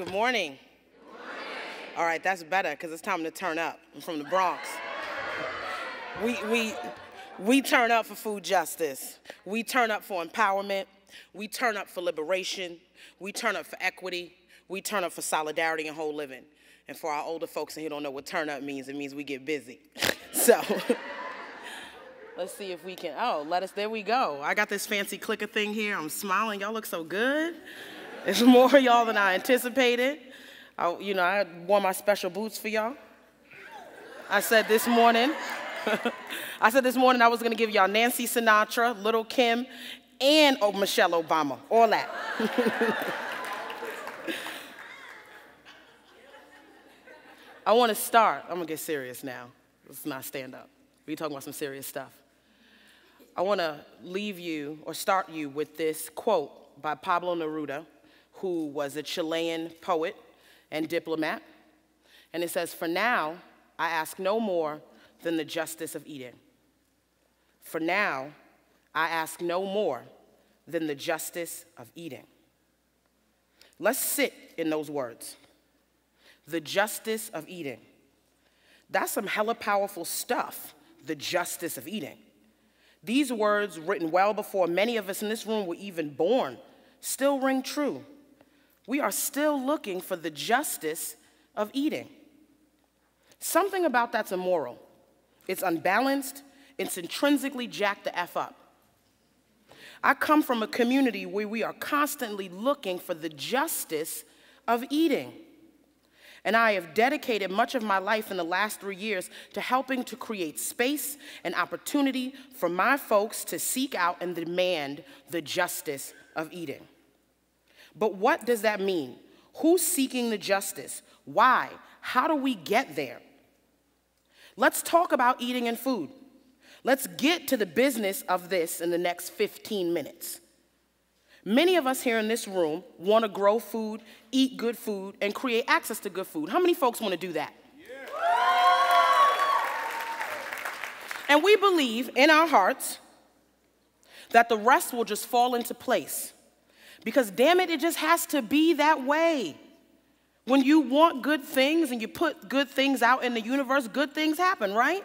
Good morning. Good morning. All right, that's better because it's time to turn up. I'm from the Bronx. We turn up for food justice. We turn up for empowerment. We turn up for liberation. We turn up for equity. We turn up for solidarity and whole living. And for our older folks who don't know what turn up means, it means we get busy. So let's see if we can, there we go. I got this fancy clicker thing here. I'm smiling. Y'all look so good. It's more y'all than I anticipated. I wore my special boots for y'all. I said this morning I was going to give y'all Nancy Sinatra, Little Kim, and Michelle Obama. All that. I want to start. I'm going to get serious now. Let's not stand up. We're talking about some serious stuff. I want to start you with this quote by Pablo Neruda, who was a Chilean poet and diplomat. And it says, "For now, I ask no more than the justice of eating. For now, I ask no more than the justice of eating." Let's sit in those words. The justice of eating. That's some hella powerful stuff, the justice of eating. These words, written well before many of us in this room were even born, still ring true. We are still looking for the justice of eating. Something about that's immoral. It's unbalanced. It's intrinsically jacked the F up. I come from a community where we are constantly looking for the justice of eating. And I have dedicated much of my life in the last 3 years to helping to create space and opportunity for my folks to seek out and demand the justice of eating. But what does that mean? Who's seeking the justice? Why? How do we get there? Let's talk about eating and food. Let's get to the business of this in the next 15 minutes. Many of us here in this room want to grow food, eat good food, and create access to good food. How many folks want to do that? Yeah. And we believe in our hearts that the rest will just fall into place. Because damn it, it just has to be that way. When you want good things and you put good things out in the universe, good things happen, right?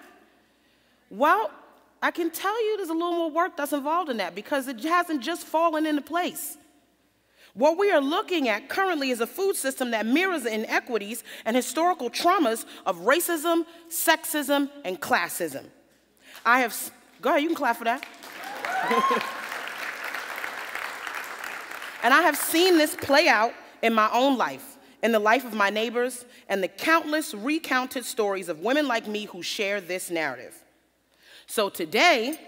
Well, I can tell you there's a little more work that's involved in that because it hasn't just fallen into place. What we are looking at currently is a food system that mirrors the inequities and historical traumas of racism, sexism, and classism. Go ahead, you can clap for that. And I have seen this play out in my own life, in the life of my neighbors, and the countless recounted stories of women like me who share this narrative. So today,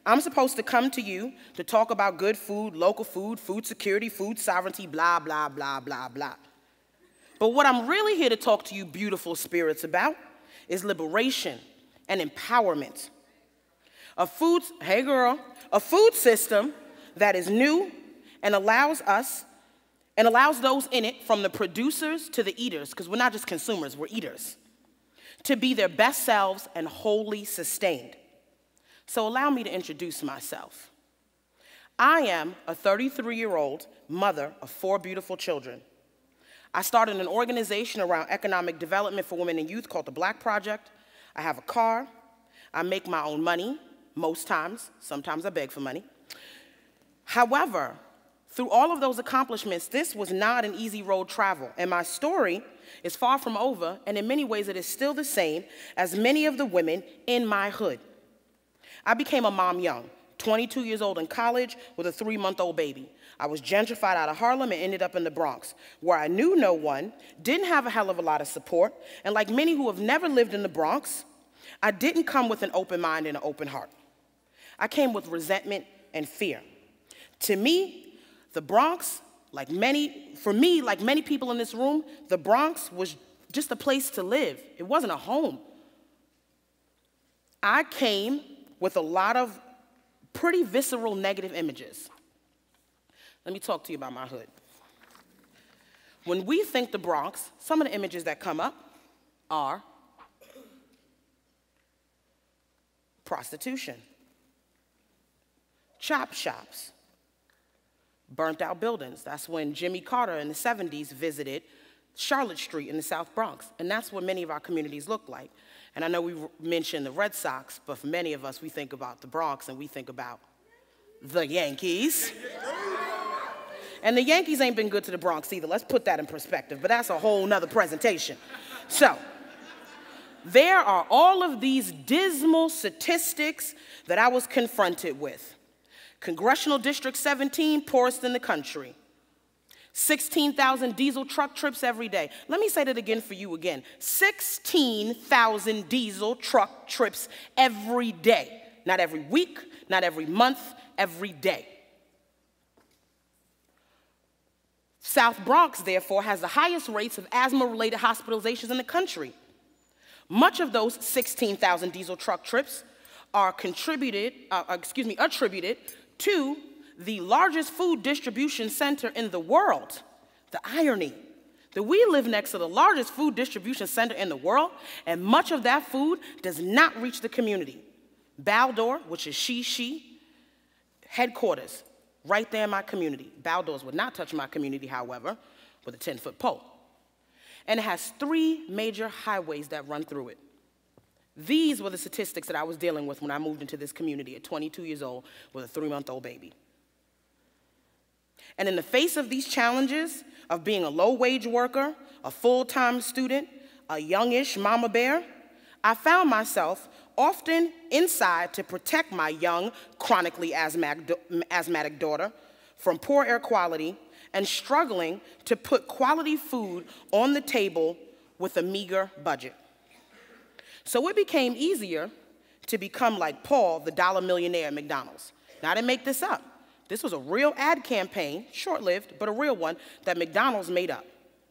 I'm supposed to come to you to talk about good food, local food, food security, food sovereignty, blah, blah, blah, blah, blah. But what I'm really here to talk to you beautiful spirits about is liberation and empowerment. A food system that is new and allows those in it, from the producers to the eaters, because we're not just consumers, we're eaters, to be their best selves and wholly sustained. So allow me to introduce myself. I am a 33-year-old mother of 4 beautiful children. I started an organization around economic development for women and youth called the BLK ProjeK. I have a car. I make my own money, most times. Sometimes I beg for money. However, through all of those accomplishments, this was not an easy road travel, and my story is far from over, and in many ways it is still the same as many of the women in my hood. I became a mom young, 22 years old in college with a 3-month-old baby. I was gentrified out of Harlem and ended up in the Bronx, where I knew no one, didn't have a hell of a lot of support, and like many who have never lived in the Bronx, I didn't come with an open mind and an open heart. I came with resentment and fear. To me, the Bronx, like many people in this room, the Bronx was just a place to live. It wasn't a home. I came with a lot of pretty visceral negative images. Let me talk to you about my hood. When we think the Bronx, some of the images that come up are prostitution, chop shops, burnt out buildings. That's when Jimmy Carter in the 70s visited Charlotte Street in the South Bronx. And that's what many of our communities look like. And I know we mentioned the Red Sox, but for many of us, we think about the Bronx and we think about the Yankees. And the Yankees ain't been good to the Bronx either. Let's put that in perspective, but that's a whole nother presentation. So, there are all of these dismal statistics that I was confronted with. Congressional District 17, poorest in the country. 16,000 diesel truck trips every day. Let me say that again for you again. 16,000 diesel truck trips every day. Not every week, not every month, every day. South Bronx, therefore, has the highest rates of asthma-related hospitalizations in the country. Much of those 16,000 diesel truck trips are attributed to the largest food distribution center in the world. The irony that we live next to the largest food distribution center in the world, and much of that food does not reach the community. Baldor, which is she, headquarters, right there in my community. Baldor's would not touch my community, however, with a 10-foot pole. And it has 3 major highways that run through it. These were the statistics that I was dealing with when I moved into this community at 22 years old with a 3-month-old baby. And in the face of these challenges of being a low-wage worker, a full-time student, a youngish mama bear, I found myself often inside to protect my young, chronically asthmatic daughter from poor air quality and struggling to put quality food on the table with a meager budget. So it became easier to become like Paul, the dollar millionaire at McDonald's. Now, I didn't make this up. This was a real ad campaign, short-lived, but a real one, that McDonald's made up.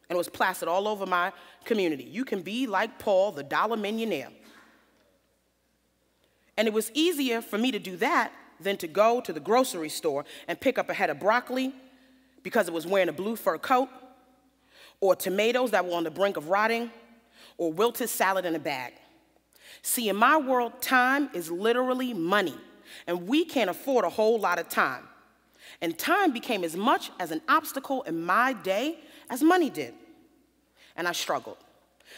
And it was plastered all over my community. You can be like Paul, the dollar millionaire. And it was easier for me to do that than to go to the grocery store and pick up a head of broccoli because it was wearing a blue fur coat, or tomatoes that were on the brink of rotting, or wilted salad in a bag. See, in my world, time is literally money, and we can't afford a whole lot of time. And time became as much as an obstacle in my day as money did. And I struggled.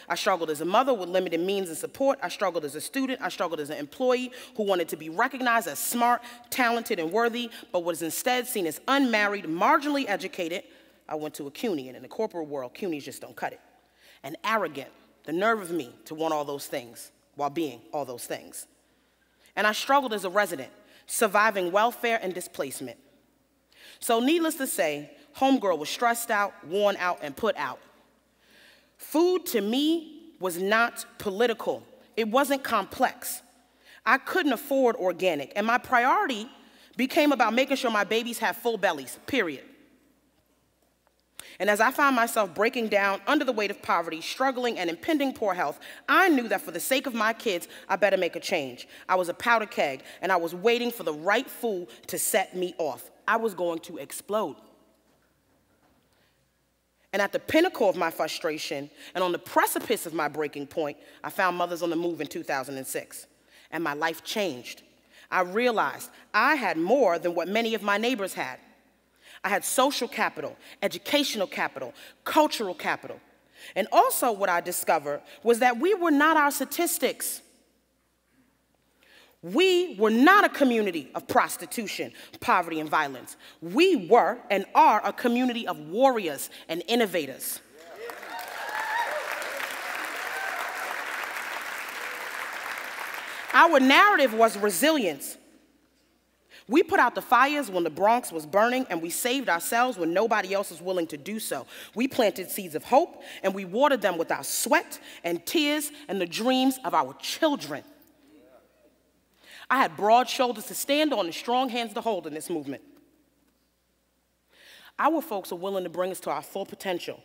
I struggled as a mother with limited means and support. I struggled as a student. I struggled as an employee who wanted to be recognized as smart, talented, and worthy, but was instead seen as unmarried, marginally educated. I went to a CUNY, and in the corporate world, CUNYs just don't cut it. And arrogant, the nerve of me to want all those things while being all those things. And I struggled as a resident, surviving welfare and displacement. So needless to say, homegirl was stressed out, worn out, and put out. Food to me was not political. It wasn't complex. I couldn't afford organic, and my priority became about making sure my babies have full bellies, period. And as I found myself breaking down under the weight of poverty, struggling, and impending poor health, I knew that for the sake of my kids, I better make a change. I was a powder keg, and I was waiting for the right fool to set me off. I was going to explode. And at the pinnacle of my frustration, and on the precipice of my breaking point, I found Mothers on the Move in 2006, and my life changed. I realized I had more than what many of my neighbors had. I had social capital, educational capital, cultural capital. And also what I discovered was that we were not our statistics. We were not a community of prostitution, poverty, and violence. We were and are a community of warriors and innovators. Our narrative was resilience. We put out the fires when the Bronx was burning, and we saved ourselves when nobody else was willing to do so. We planted seeds of hope, and we watered them with our sweat and tears and the dreams of our children. I had broad shoulders to stand on and strong hands to hold in this movement. Our folks are willing to bring us to our full potential,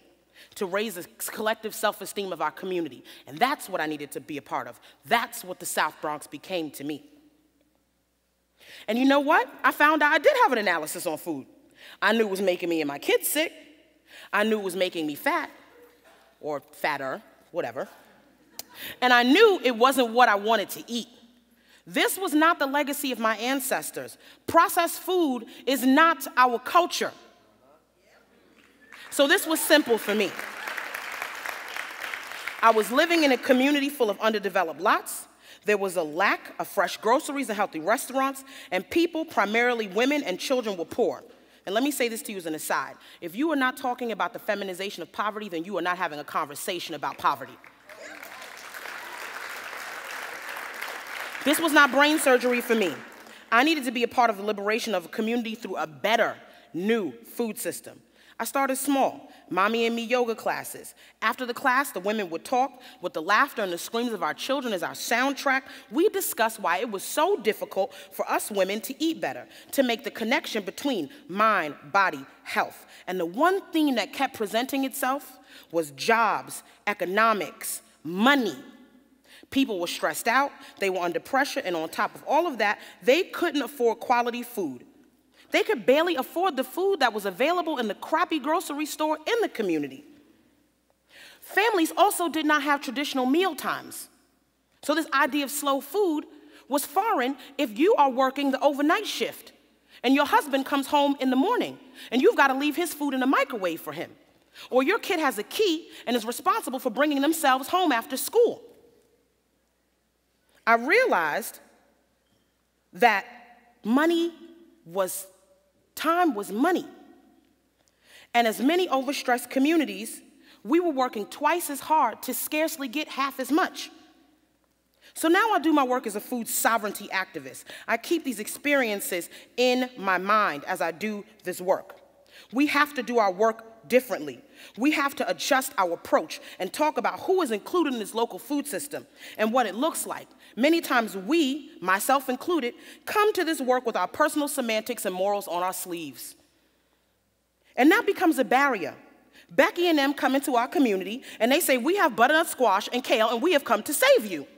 to raise the collective self-esteem of our community. And that's what I needed to be a part of. That's what the South Bronx became to me. And you know what? I found out I did have an analysis on food. I knew it was making me and my kids sick. I knew it was making me fat, or fatter, whatever. And I knew it wasn't what I wanted to eat. This was not the legacy of my ancestors. Processed food is not our culture. So this was simple for me. I was living in a community full of underdeveloped lots. There was a lack of fresh groceries and healthy restaurants, and people, primarily women and children, were poor. And let me say this to you as an aside. If you are not talking about the feminization of poverty, then you are not having a conversation about poverty. This was not brain surgery for me. I needed to be a part of the liberation of a community through a better, new food system. I started small, mommy and me yoga classes. After the class, the women would talk. With the laughter and the screams of our children as our soundtrack, we discussed why it was so difficult for us women to eat better, to make the connection between mind, body, health. And the one theme that kept presenting itself was jobs, economics, money. People were stressed out, they were under pressure, and on top of all of that, they couldn't afford quality food. They could barely afford the food that was available in the crappy grocery store in the community. Families also did not have traditional meal times. So this idea of slow food was foreign if you are working the overnight shift and your husband comes home in the morning and you've got to leave his food in the microwave for him. Or your kid has a key and is responsible for bringing themselves home after school. I realized that time was money. And as many overstressed communities, we were working twice as hard to scarcely get half as much. So now I do my work as a food sovereignty activist. I keep these experiences in my mind as I do this work. We have to do our work differently. We have to adjust our approach and talk about who is included in this local food system and what it looks like. Many times we, myself included, come to this work with our personal semantics and morals on our sleeves. And that becomes a barrier. Becky and them come into our community and they say, we have butternut squash and kale and we have come to save you.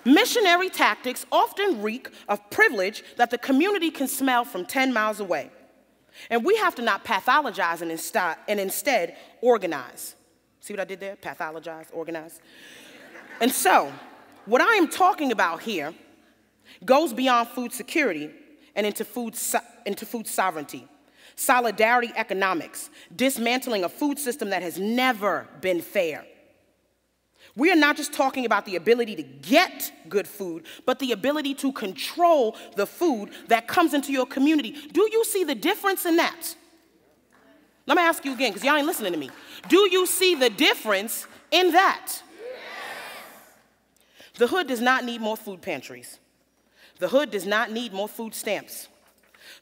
Missionary tactics often reek of privilege that the community can smell from 10 miles away. And we have to not pathologize and instead organize. See what I did there? Pathologize, organize. And so, what I am talking about here goes beyond food security and into food sovereignty, solidarity economics, dismantling a food system that has never been fair. We are not just talking about the ability to get good food, but the ability to control the food that comes into your community. Do you see the difference in that? Let me ask you again, because y'all ain't listening to me. Do you see the difference in that? The hood does not need more food pantries. The hood does not need more food stamps.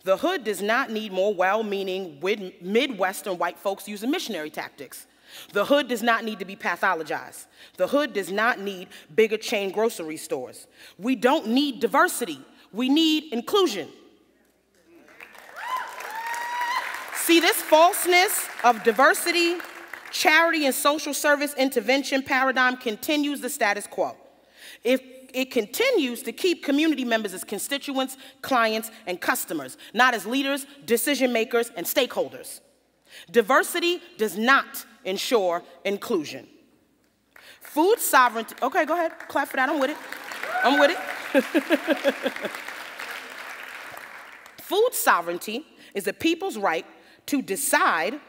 The hood does not need more well-meaning Midwestern white folks using missionary tactics. The hood does not need to be pathologized. The hood does not need bigger chain grocery stores. We don't need diversity. We need inclusion. See, this falseness of diversity, charity, and social service intervention paradigm continues the status quo. It continues to keep community members as constituents, clients, and customers, not as leaders, decision makers, and stakeholders. Diversity does not ensure inclusion. Food sovereignty, okay, go ahead, clap for that, I'm with it. I'm with it. Food sovereignty is the people's right to decide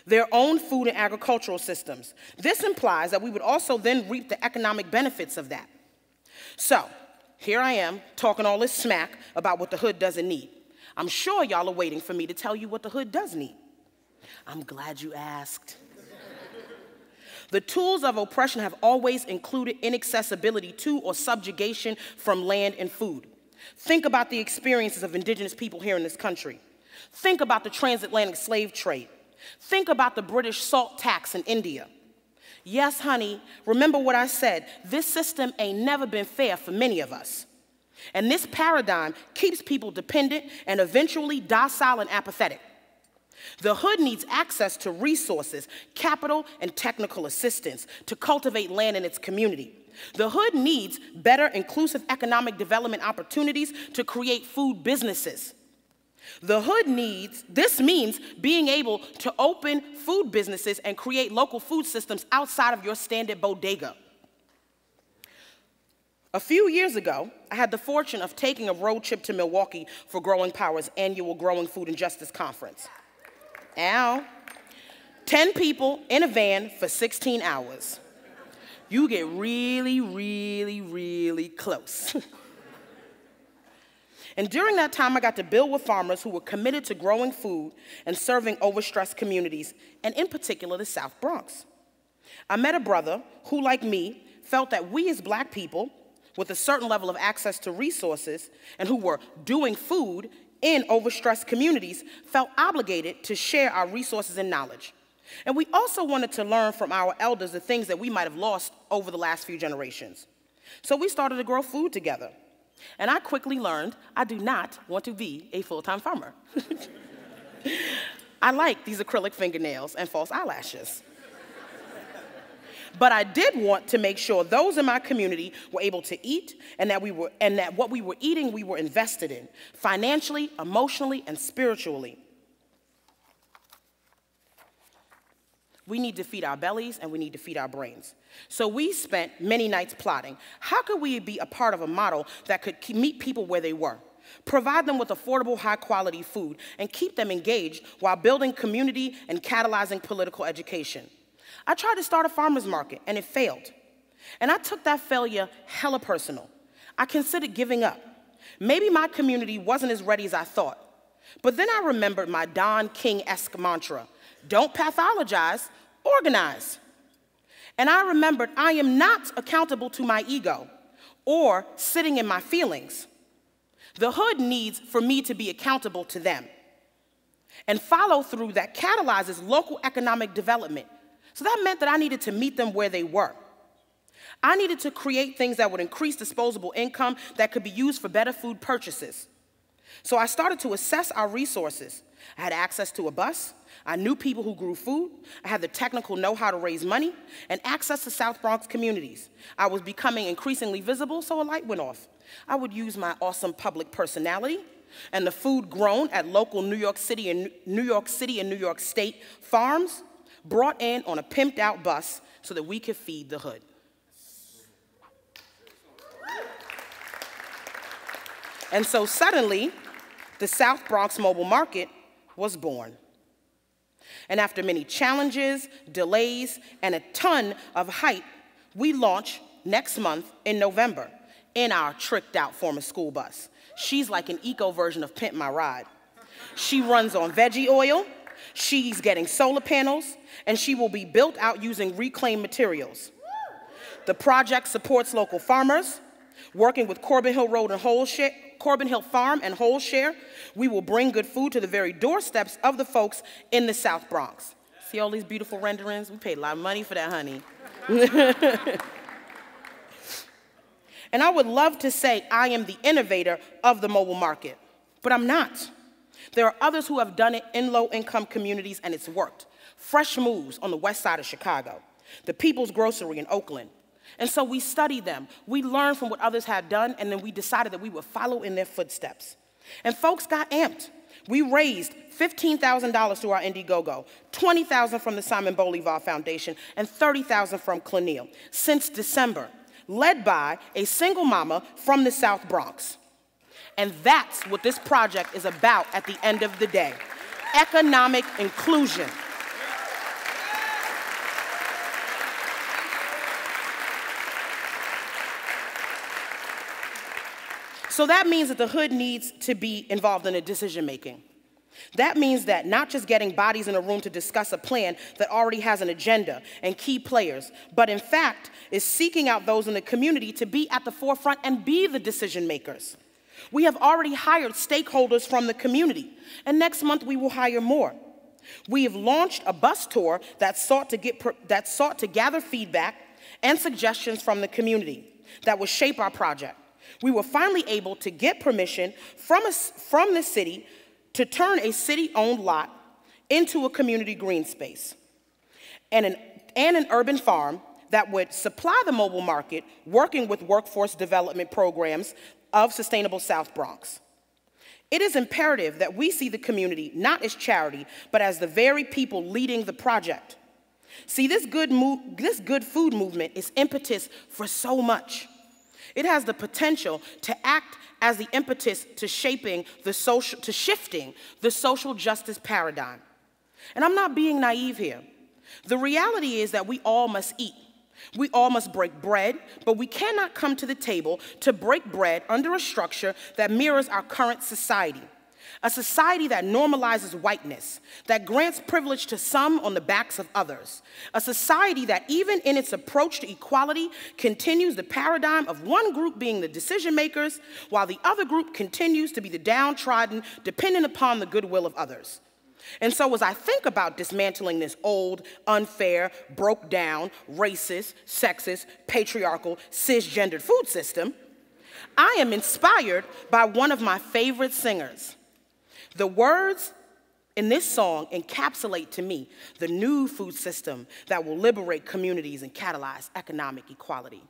their own food and agricultural systems. This implies that we would also then reap the economic benefits of that. So, here I am talking all this smack about what the hood doesn't need. I'm sure y'all are waiting for me to tell you what the hood does need. I'm glad you asked. The tools of oppression have always included inaccessibility to or subjugation from land and food. Think about the experiences of indigenous people here in this country. Think about the transatlantic slave trade. Think about the British salt tax in India. Yes, honey, remember what I said. This system ain't never been fair for many of us. And this paradigm keeps people dependent and eventually docile and apathetic. The hood needs access to resources, capital, and technical assistance to cultivate land in its community. The hood needs better inclusive economic development opportunities to create food businesses. This means being able to open food businesses and create local food systems outside of your standard bodega. A few years ago, I had the fortune of taking a road trip to Milwaukee for Growing Power's annual Growing Food and Justice Conference. 10 people in a van for 16 hours. You get really, really, really close. And during that time, I got to build with farmers who were committed to growing food and serving overstressed communities, and in particular, the South Bronx. I met a brother who, like me, felt that we as Black people, with a certain level of access to resources, and who were doing food in overstressed communities, felt obligated to share our resources and knowledge. And we also wanted to learn from our elders the things that we might have lost over the last few generations. So we started to grow food together. And I quickly learned I do not want to be a full-time farmer. I like these acrylic fingernails and false eyelashes. But I did want to make sure those in my community were able to eat, and that what we were eating we were invested in, financially, emotionally, and spiritually. We need to feed our bellies, and we need to feed our brains. So we spent many nights plotting. How could we be a part of a model that could meet people where they were, provide them with affordable, high-quality food, and keep them engaged while building community and catalyzing political education? I tried to start a farmer's market, and it failed. And I took that failure hella personal. I considered giving up. Maybe my community wasn't as ready as I thought. But then I remembered my Don King-esque mantra: don't pathologize, organize. And I remembered I am not accountable to my ego or sitting in my feelings. The hood needs for me to be accountable to them, and follow through that catalyzes local economic development. So that meant that I needed to meet them where they were. I needed to create things that would increase disposable income that could be used for better food purchases. So I started to assess our resources. I had access to a bus, I knew people who grew food, I had the technical know-how to raise money, and access to South Bronx communities. I was becoming increasingly visible, so a light went off. I would use my awesome public personality and the food grown at local New York City and New York State farms, brought in on a pimped-out bus so that we could feed the hood. And so suddenly, the South Bronx Mobile Market was born. And after many challenges, delays, and a ton of hype, we launch next month in November in our tricked-out former school bus. She's like an eco version of Pimp My Ride. She runs on veggie oil, she's getting solar panels, and she will be built out using reclaimed materials. The project supports local farmers, working with Corbin Hill Farm and Whole Share. We will bring good food to the very doorsteps of the folks in the South Bronx. See all these beautiful renderings? We paid a lot of money for that, honey. And I would love to say I am the innovator of the mobile market, but I'm not. There are others who have done it in low-income communities, and it's worked. Fresh Moves on the west side of Chicago, the People's Grocery in Oakland. And so we studied them, we learned from what others had done, and then we decided that we would follow in their footsteps. And folks got amped. We raised $15,000 through our Indiegogo, $20,000 from the Simon Bolivar Foundation, and $30,000 from Clenille since December, led by a single mama from the South Bronx. And that's what this project is about at the end of the day: economic inclusion. So that means that the hood needs to be involved in the decision making. That means that not just getting bodies in a room to discuss a plan that already has an agenda and key players, but in fact is seeking out those in the community to be at the forefront and be the decision makers. We have already hired stakeholders from the community, and next month we will hire more. We have launched a bus tour that sought to gather feedback and suggestions from the community that would shape our project. We were finally able to get permission from the city to turn a city-owned lot into a community green space and an urban farm that would supply the mobile market, working with workforce development programs of Sustainable South Bronx. It is imperative that we see the community not as charity, but as the very people leading the project. See, this good food movement is impetus for so much. It has the potential to act as the impetus to shifting the social justice paradigm. And I'm not being naive here. The reality is that we all must eat. We all must break bread, but we cannot come to the table to break bread under a structure that mirrors our current society. A society that normalizes whiteness, that grants privilege to some on the backs of others. A society that, even in its approach to equality, continues the paradigm of one group being the decision makers, while the other group continues to be the downtrodden, dependent upon the goodwill of others. And so as I think about dismantling this old, unfair, broke down, racist, sexist, patriarchal, cisgendered food system, I am inspired by one of my favorite singers. The words in this song encapsulate to me the new food system that will liberate communities and catalyze economic equality.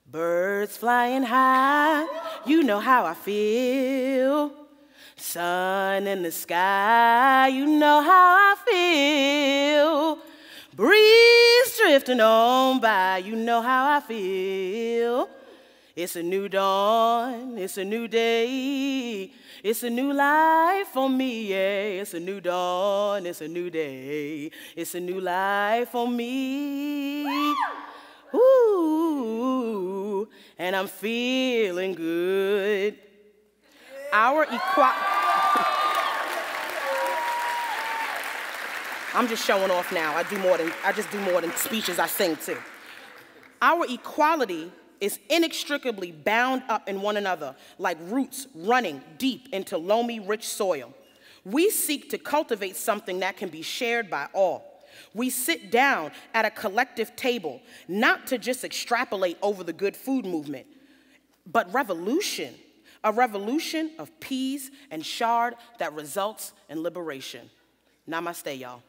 Birds flying high, you know how I feel. Sun in the sky, you know how I feel. Breeze drifting on by, you know how I feel. It's a new dawn, it's a new day, it's a new life for me, yeah. It's a new dawn, it's a new day, it's a new life for me. Ooh, and I'm feeling good. Our equality. I'm just showing off now. I just do more than speeches, I sing too. Our equality is inextricably bound up in one another like roots running deep into loamy, rich soil. We seek to cultivate something that can be shared by all. We sit down at a collective table, not to just extrapolate over the good food movement, but revolution. A revolution of peas and chard that results in liberation. Namaste, y'all.